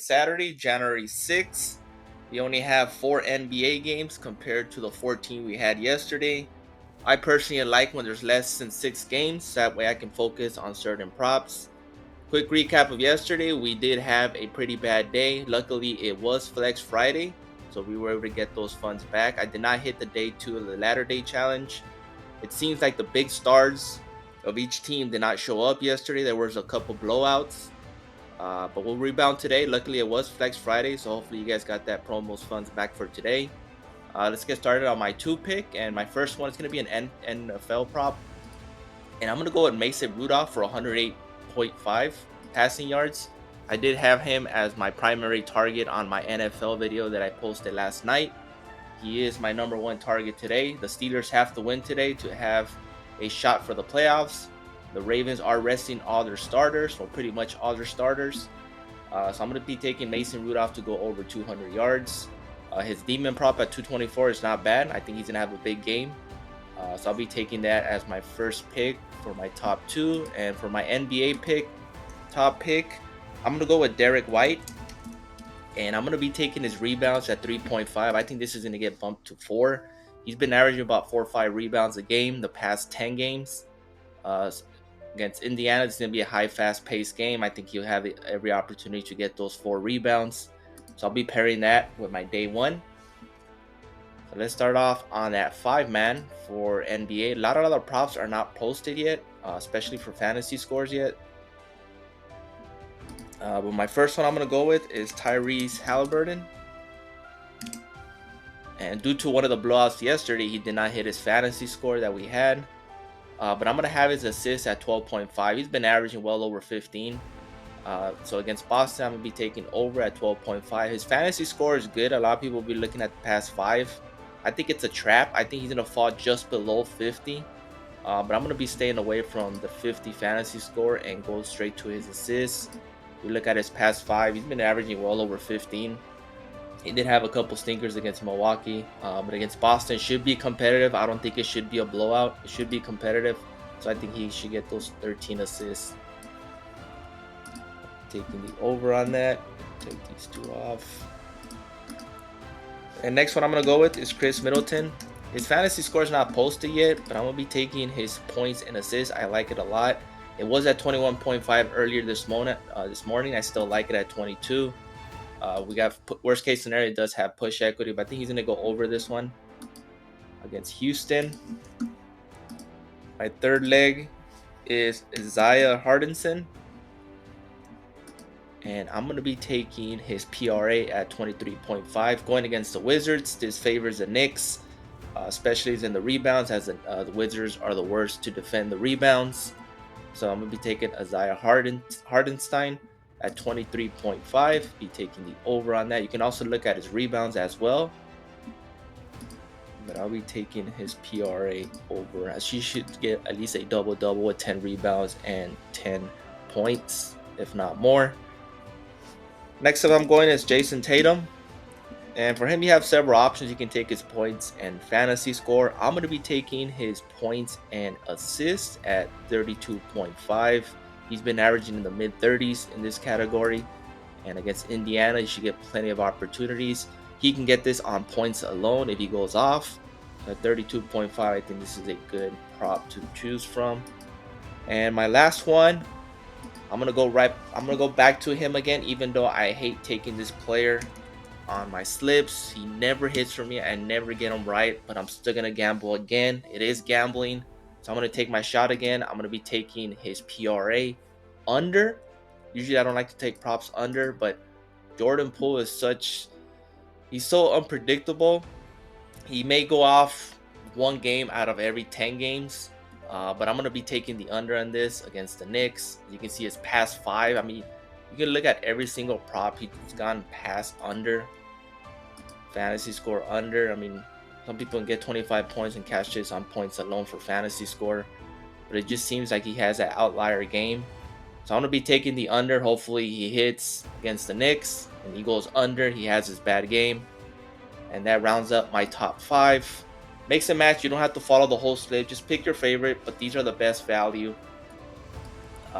Saturday, January 6th. We only have 4 NBA games compared to the 14 we had yesterday. I personally like when there's less than 6 games. That way I can focus on certain props. Quick recap of yesterday. We did have a pretty bad day. Luckily, it was Flex Friday, so we were able to get those funds back. I did not hit the day 2 of the ladder day challenge. It seems like the big stars of each team did not show up yesterday. There was a couple blowouts. But we'll rebound today. Luckily, it was Flex Friday, so hopefully you guys got that promos funds back for today. Let's get started on my 2 pick, and my first one is going to be an NFL prop. And I'm going to go with Mason Rudolph for 108.5 passing yards. I did have him as my primary target on my NFL video that I posted last night. He is my number 1 target today. The Steelers have to win today to have a shot for the playoffs. The Ravens are resting all their starters, or pretty much all their starters. So I'm going to be taking Mason Rudolph to go over 200 yards. His demon prop at 224 is not bad. I think he's going to have a big game. So I'll be taking that as my first pick for my top 2. And for my NBA top pick, I'm going to go with Derek White. And I'm going to be taking his rebounds at 3.5. I think this is going to get bumped to 4. He's been averaging about 4 or 5 rebounds a game the past 10 games. Against Indiana, it's going to be a high, fast-paced game. I think he'll have every opportunity to get those 4 rebounds. So I'll be pairing that with my day 1. So let's start off on that 5-man for NBA. A lot of other props are not posted yet, especially for fantasy scores yet. But my first one I'm going to go with is Tyrese Halliburton. And due to one of the blowouts yesterday, he did not hit his fantasy score that we had. But I'm going to have his assists at 12.5. He's been averaging well over 15. So against Boston, I'm going to be taking over at 12.5. His fantasy score is good. A lot of people will be looking at the past 5. I think it's a trap. I think he's going to fall just below 50. But I'm going to be staying away from the 50 fantasy score and go straight to his assists. We look at his past 5. He's been averaging well over 15. He did have a couple stinkers against Milwaukee, but against Boston should be competitive. I don't think it should be a blowout. It should be competitive, so I think he should get those 13 assists. Taking the over on that. Take these 2 off. And next one I'm going to go with is Chris Middleton. His fantasy score is not posted yet, but I'm going to be taking his points and assists. I like it a lot. It was at 21.5 earlier this morning. I still like it at 22. We got worst case scenario, it does have push equity, but I think he's going to go over this one against Houston. My third leg is Isaiah Hardinson. And I'm going to be taking his PRA at 23.5. Going against the Wizards, this favors the Knicks, especially in the rebounds, as the Wizards are the worst to defend the rebounds. So I'm going to be taking Isaiah Hardenstein at 23.5, be taking the over on that. You can also look at his rebounds as well, but I'll be taking his PRA over, as she should get at least a double-double with 10 rebounds and 10 points, if not more. Next up I'm going is Jason Tatum, and for him you have several options. You can take his points and fantasy score. I'm going to be taking his points and assists at 32.5. He's been averaging in the mid-30s in this category. And against Indiana, you should get plenty of opportunities. He can get this on points alone if he goes off. At 32.5, I think this is a good prop to choose from. And my last one, I'm gonna go back to him again, even though I hate taking this player on my slips. He never hits for me. I never get him right, but I'm still gonna gamble again. It is gambling. So I'm going to take my shot again. I'm going to be taking his PRA under. Usually I don't like to take props under, but Jordan Poole is he's so unpredictable. He may go off 1 game out of every 10 games, but I'm going to be taking the under on this against the Knicks. You can see his past 5. I mean, you can look at every single prop. He's gone past under. Fantasy score under. I mean, some people can get 25 points and cash this on points alone for fantasy score. But it just seems like he has that outlier game. So I'm going to be taking the under. Hopefully he hits against the Knicks and he goes under. He has his bad game. And that rounds up my top 5. Mix and match. You don't have to follow the whole slip. Just pick your favorite. But these are the best value.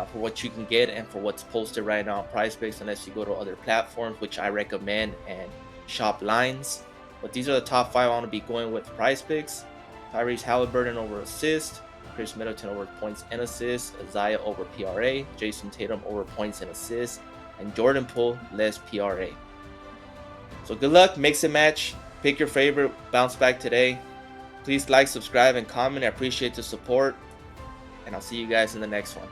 for what you can get and for what's posted right now on PrizePicks, unless you go to other platforms, which I recommend, and shop lines. But these are the top 5 I want to be going with PrizePicks. Tyrese Halliburton over assist, Chris Middleton over points and assists, Isaiah over PRA, Jason Tatum over points and assists, and Jordan Poole less PRA. So good luck, mix and match, pick your favorite, bounce back today. Please like, subscribe, and comment. I appreciate the support, and I'll see you guys in the next one.